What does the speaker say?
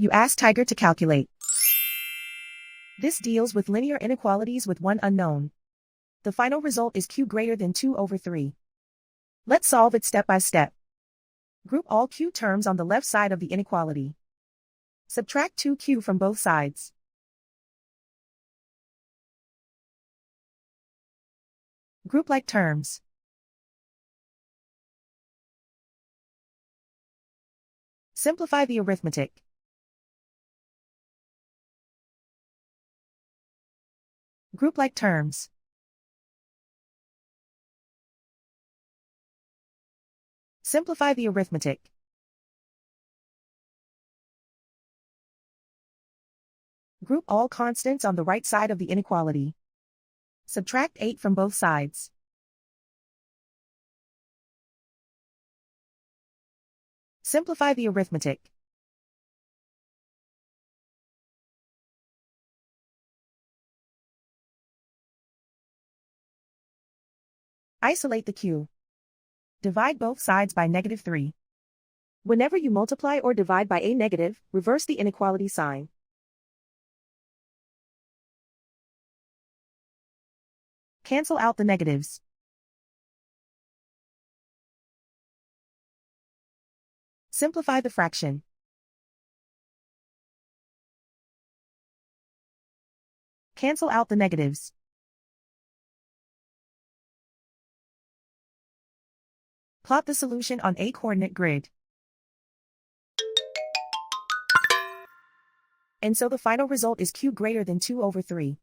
You ask Tiger to calculate. This deals with linear inequalities with one unknown. The final result is q greater than 2 over 3. Let's solve it step by step. Group all q terms on the left side of the inequality. Subtract 2q from both sides. Group like terms. Simplify the arithmetic. Group like terms. Simplify the arithmetic. Group all constants on the right side of the inequality. Subtract 8 from both sides. Simplify the arithmetic. Isolate the q. Divide both sides by -3. Whenever you multiply or divide by a negative, reverse the inequality sign. Cancel out the negatives. Simplify the fraction. Cancel out the negatives. Plot the solution on a coordinate grid. And so the final result is q greater than 2 over 3.